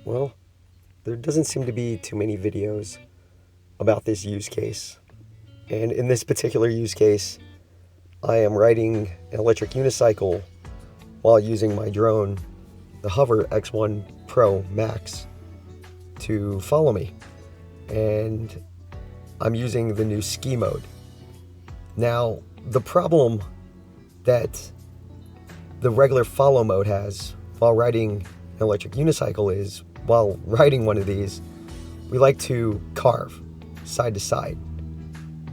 Well, there doesn't seem to be too many videos about this use case. And in this particular use case, I am riding an electric unicycle while using my drone, the Hover X1 Pro Max, to follow me. And I'm using the new ski mode. Now, the problem that the regular follow mode has while riding an electric unicycle is, while riding one of these, we like to carve side to side.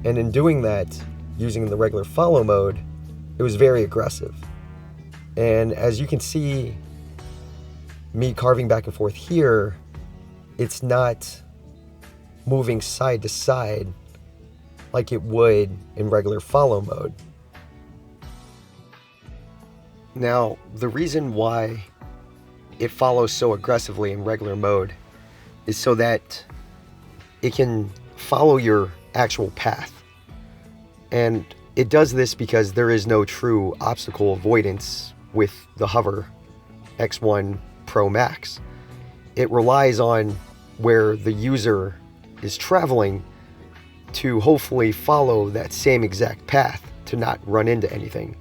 And in doing that, using the regular follow mode, it was very aggressive. And as you can see, me carving back and forth here, it's not moving side to side like it would in regular follow mode. Now, the reason why it follows so aggressively in regular mode is so that it can follow your actual path. And it does this because there is no true obstacle avoidance with the Hover X1 Pro Max. It relies on where the user is traveling to hopefully follow that same exact path to not run into anything.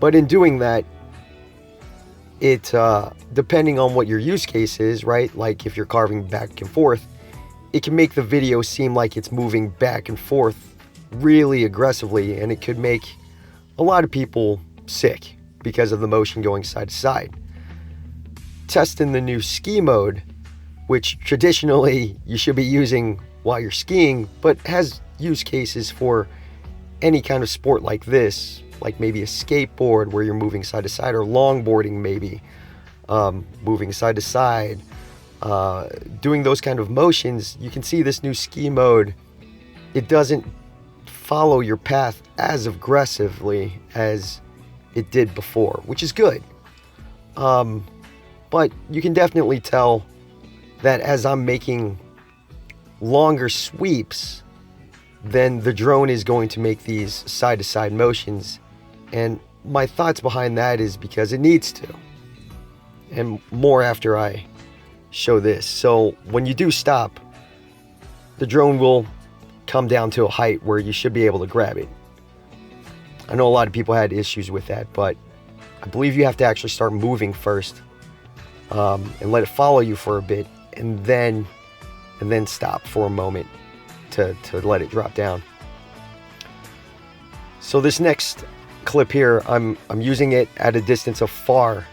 But in doing that, it depending on what your use case is, right? Like if you're carving back and forth, it can make the video seem like it's moving back and forth really aggressively, and it could make a lot of people sick because of the motion going side to side. Testing the new ski mode, which traditionally you should be using while you're skiing, but has use cases for any kind of sport like this, like maybe a skateboard where you're moving side to side, or longboarding maybe, moving side to side, doing those kind of motions. You can see this new ski mode, it doesn't follow your path as aggressively as it did before, which is good. But you can definitely tell that as I'm making longer sweeps, then the drone is going to make these side-to-side motions. And my thoughts behind that is because it needs to. And more after I show this. So when you do stop, the drone will come down to a height where you should be able to grab it. I know a lot of people had issues with that, but I believe you have to actually start moving first, and let it follow you for a bit, and then stop for a moment to let it drop down. So this next clip here, I'm using it at a distance of far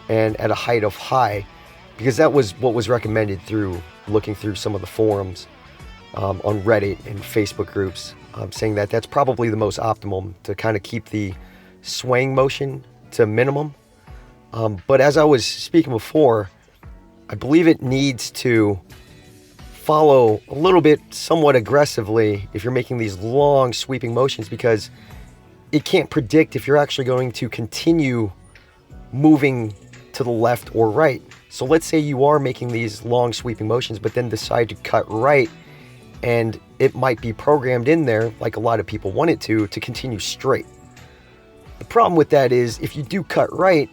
and at a height of high, because that was what was recommended through looking through some of the forums on Reddit and Facebook groups, saying that that's probably the most optimal to kind of keep the swaying motion to minimum. But as I was speaking before, I believe it needs to follow a little bit somewhat aggressively if you're making these long sweeping motions, because it can't predict if you're actually going to continue moving to the left or right. So let's say you are making these long sweeping motions, but then decide to cut right, and it might be programmed in there, like a lot of people want it to continue straight. The problem with that is if you do cut right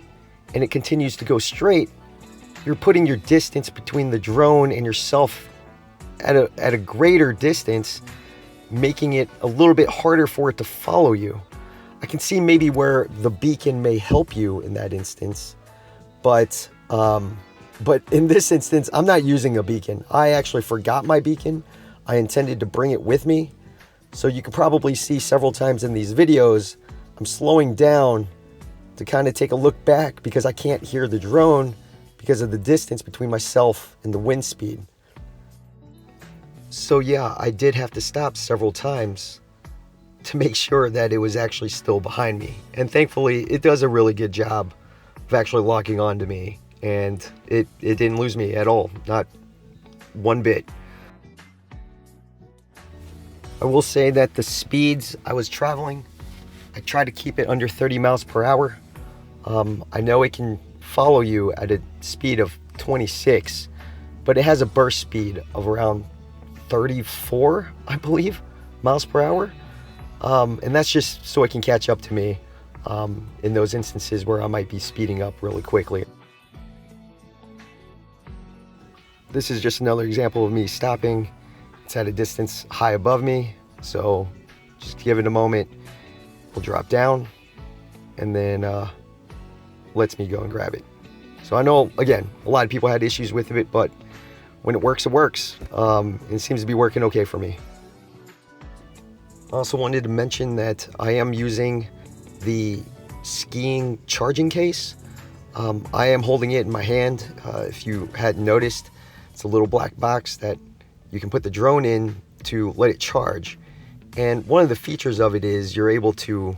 and it continues to go straight, you're putting your distance between the drone and yourself at a greater distance, making it a little bit harder for it to follow you. I can see maybe where the beacon may help you in that instance, but in this instance, I'm not using a beacon. I actually forgot my beacon. I intended to bring it with me. So you can probably see several times in these videos, I'm slowing down to kind of take a look back because I can't hear the drone because of the distance between myself and the wind speed. So yeah, I did have to stop several times to make sure that it was actually still behind me. And thankfully, it does a really good job of actually locking onto me, and it didn't lose me at all, not one bit. I will say that the speeds I was traveling, I tried to keep it under 30 miles per hour. I know it can follow you at a speed of 26, but it has a burst speed of around 34, I believe, miles per hour. And that's just so it can catch up to me in those instances where I might be speeding up really quickly. this is just another example of me stopping. It's at a distance high above me, so just give it a moment. We'll drop down, and then lets me go and grab it. So I know, again, a lot of people had issues with it, but when it works, it works. It seems to be working okay for me. I also wanted to mention that I am using the skiing charging case. I am holding it in my hand. If you hadn't noticed, it's a little black box that you can put the drone in to let it charge. And one of the features of it is you're able to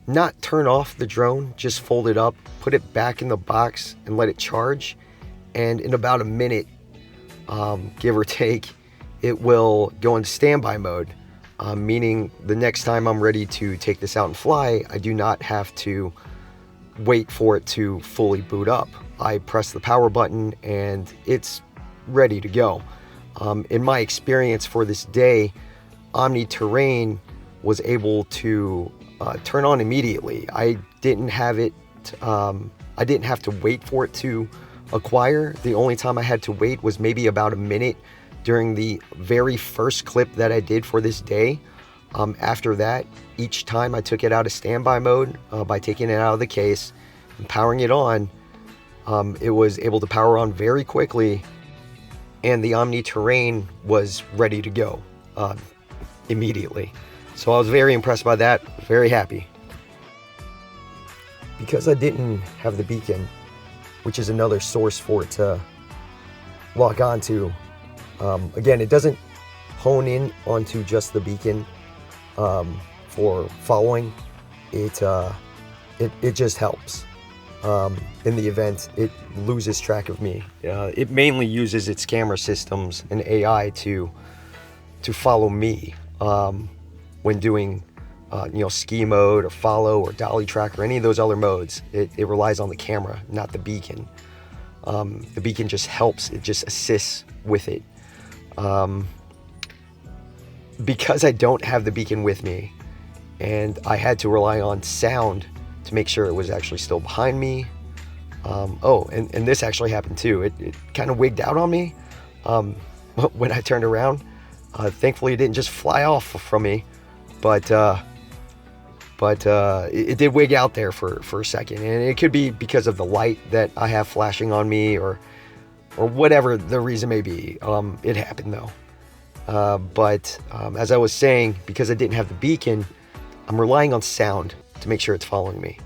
not turn off the drone, just fold it up, put it back in the box and let it charge. And in about a minute, give or take, it will go into standby mode, meaning the next time I'm ready to take this out and fly, I do not have to wait for it to fully boot up. I press the power button and it's ready to go. In my experience for this day, Omni Terrain was able to turn on immediately. I didn't have to wait for it to acquire. The only time I had to wait was maybe about a minute during the very first clip that I did for this day. After that, each time I took it out of standby mode by taking it out of the case and powering it on, it was able to power on very quickly, and the Omni Terrain was ready to go immediately. So I was very impressed by that, very happy. Because I didn't have the beacon, which is another source for it to lock onto, again, it doesn't hone in onto just the beacon for following. It just helps. In the event it loses track of me. It mainly uses its camera systems and AI to follow me when doing ski mode or follow or dolly track or any of those other modes. It relies on the camera, not the beacon. The beacon just helps, it just assists with it. Because I don't have the beacon with me and I had to rely on sound to make sure it was actually still behind me. And this actually happened too. It kind of wigged out on me when I turned around. Thankfully it didn't just fly off from me, but it did wig out there for a second, and it could be because of the light that I have flashing on me or whatever the reason may be. It happened though. But as I was saying, because I didn't have the beacon, I'm relying on sound to make sure it's following me,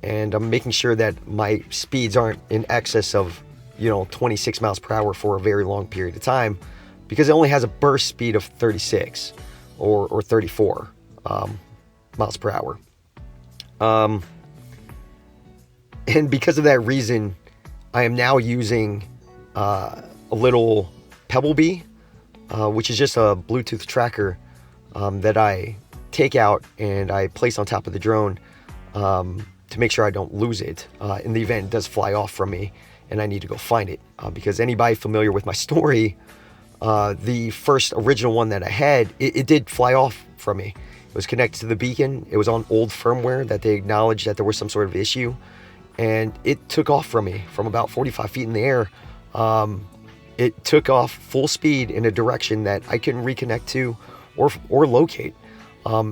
and I'm making sure that my speeds aren't in excess of 26 miles per hour for a very long period of time, because it only has a burst speed of 36 or 34 miles per hour. And because of that reason, I am now using a little Pebble Bee, which is just a Bluetooth tracker that I take out and I place on top of the drone to make sure I don't lose it in the event it does fly off from me and I need to go find it. Because anybody familiar with my story, the first original one that I had, it did fly off from me. It was connected to the beacon. It was on old firmware that they acknowledged that there was some sort of issue, and it took off from me from about 45 feet in the air. It took off full speed in a direction that I couldn't reconnect to or locate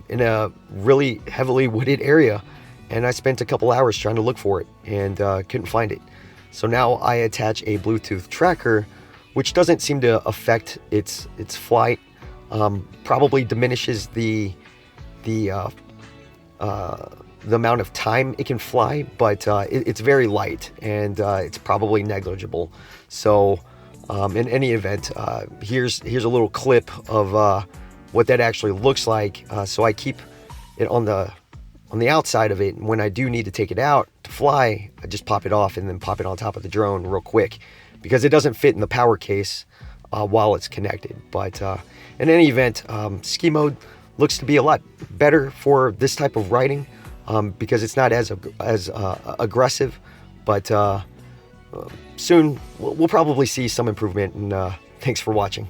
in a really heavily wooded area. And I spent a couple hours trying to look for it and couldn't find it. So now I attach a Bluetooth tracker, which doesn't seem to affect its flight. Probably diminishes the amount of time it can fly, but it's very light and it's probably negligible. So in any event, here's a little clip of what that actually looks like. So I keep it on the outside of it, and when I do need to take it out to fly, I just pop it off and then pop it on top of the drone real quick, because it doesn't fit in the power case while it's connected. But in any event, ski mode looks to be a lot better for this type of riding, because it's not as aggressive. But soon we'll probably see some improvement, and thanks for watching.